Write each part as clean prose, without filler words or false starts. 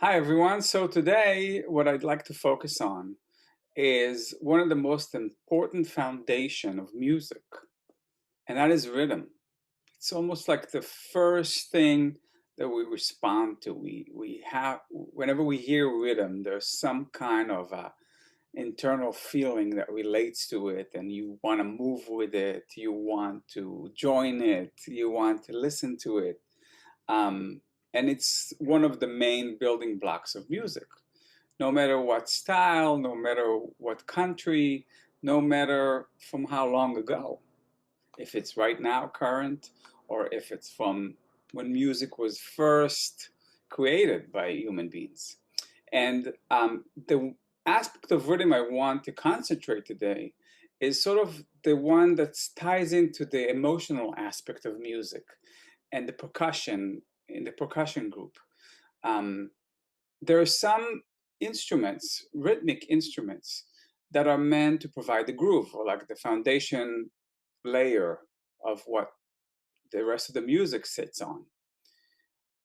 Hi everyone. So today what I'd like to focus on is one of the most important foundation of music, and that is rhythm. It's almost like the first thing that we respond to. We have whenever we hear rhythm, there's some kind of internal feeling that relates to it, and you want to move with it, you want to join it, you want to listen to it. Um, and it's one of the main building blocks of music. No matter what style, no matter what country, no matter from how long ago, if it's right now current, or if it's from when music was first created by human beings. And the aspect of rhythm I want to concentrate today is sort of the one that ties into the emotional aspect of music and the percussion in the percussion group. Um, there are some instruments, rhythmic instruments, that are meant to provide the groove, or like the foundation layer of what the rest of the music sits on.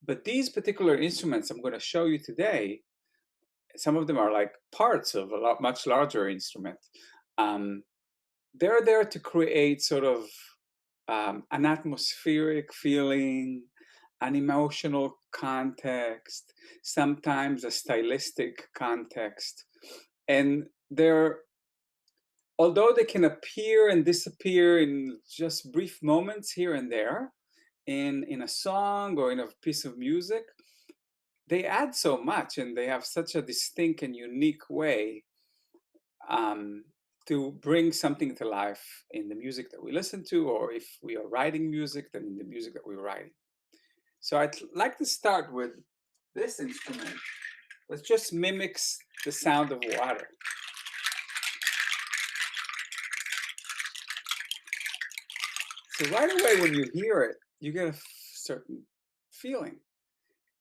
But these particular instruments I'm going to show you today, some of them are like parts of a much larger instrument. Um, they're there to create sort of an atmospheric feeling, an emotional context, sometimes a stylistic context. And they're, although they can appear and disappear in just brief moments here and there, in a song or in a piece of music, they add so much and they have such a distinct and unique way um, to bring something to life in the music that we listen to, or if we are writing music, then in the music that we're writing. So I'd like to start with this instrument, which just mimics the sound of water. So right away when you hear it, you get a certain feeling.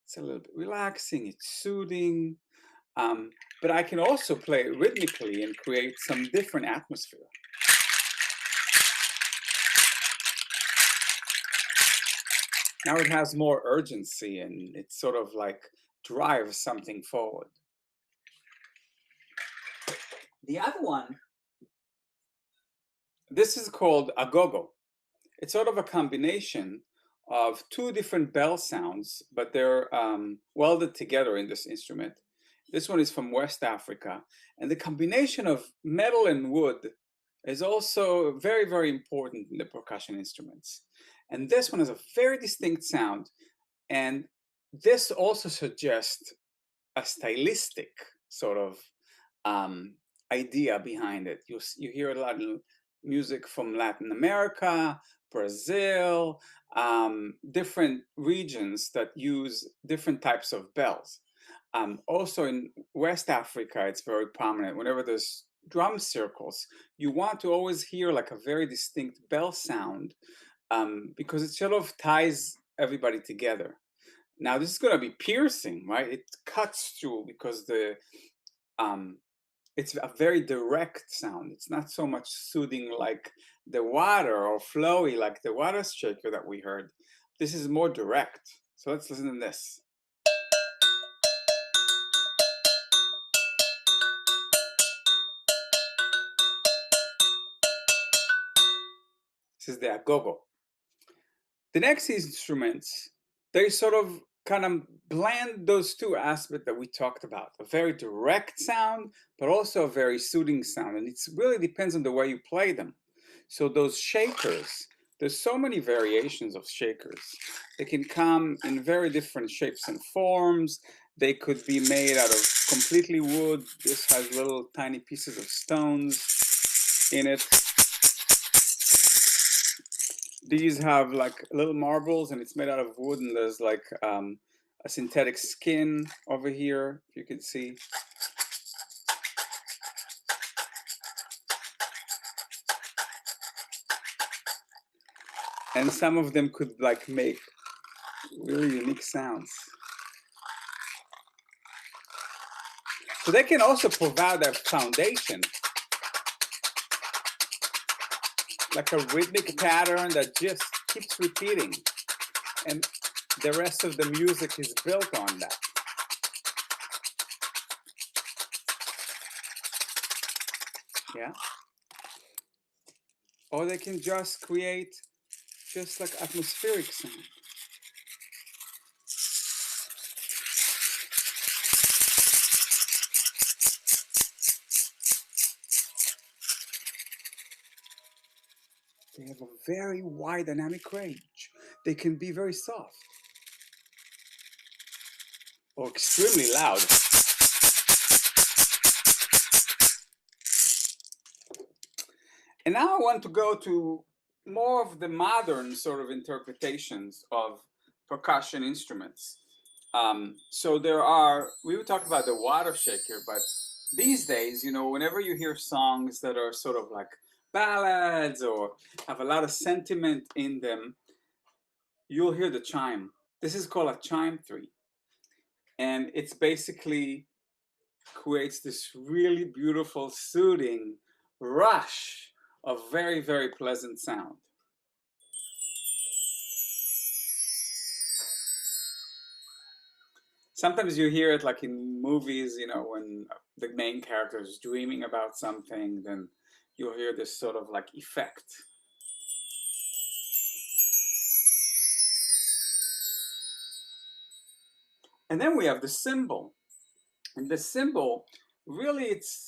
It's a little bit relaxing, it's soothing, but I can also play it rhythmically and create some different atmosphere. Now it has more urgency and it sort of like drives something forward. The other one, this is called a go-go. It's sort of a combination of two different bell sounds, but they're welded together in this instrument. This one is from West Africa, and the combination of metal and wood is also very, very important in the percussion instruments. And this one has a very distinct sound, and this also suggests a stylistic sort of um, idea behind it. You hear a lot of music from Latin America, Brazil, different regions that use different types of bells. Also in West Africa, it's very prominent. Whenever there's drum circles, you want to always hear like a very distinct bell sound because it sort of ties everybody together. Now this is going to be piercing, right? It cuts through because um, it's a very direct sound. It's not so much soothing like the water or flowy like the water shaker that we heard. This is more direct. So let's listen to this. This is the agogo. The next instruments, they sort of kind of blend those two aspects that we talked about. A very direct sound, but also a very soothing sound. And it really depends on the way you play them. So those shakers, there's so many variations of shakers. They can come in very different shapes and forms. They could be made out of completely wood. This has little tiny pieces of stones in it. These have like little marbles and it's made out of wood, and there's like a synthetic skin over here, if you can see. And some of them could like make really unique sounds. So they can also provide a foundation, like a rhythmic pattern that just keeps repeating. And the rest of the music is built on that. Yeah. Or they can just create just like atmospheric sound. They have a very wide dynamic range. They can be very soft or extremely loud. And now I want to go to more of the modern sort of interpretations of percussion instruments. So we would talk about the water shaker, but these days, whenever you hear songs that are sort of like ballads or have a lot of sentiment in them, you'll hear the chime. This is called a chime three. And it's basically creates this really beautiful, soothing rush of very, very pleasant sound. Sometimes you hear it like in movies, when the main character is dreaming about something, then you'll hear this sort of like effect. And then we have the cymbal. And the cymbal, really, it's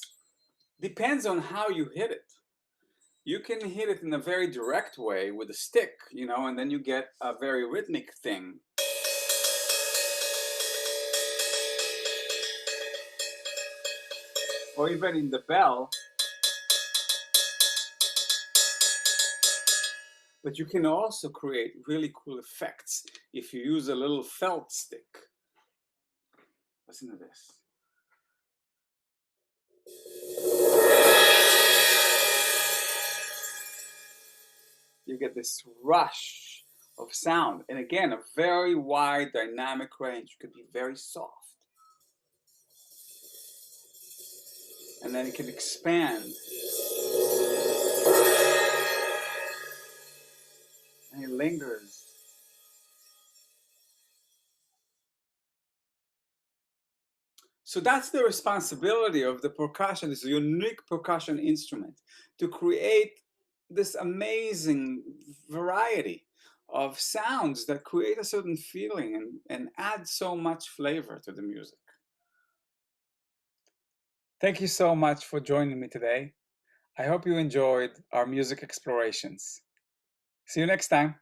depends on how you hit it. You can hit it in a very direct way with a stick, and then you get a very rhythmic thing. Or even in the bell. But you can also create really cool effects if you use a little felt stick. Listen to this. You get this rush of sound. And again, a very wide dynamic range. It could be very soft. And then it can expand. And it lingers. So that's the responsibility of the percussion, this unique percussion instrument, to create this amazing variety of sounds that create a certain feeling and add so much flavor to the music. Thank you so much for joining me today. I hope you enjoyed our music explorations. See you next time.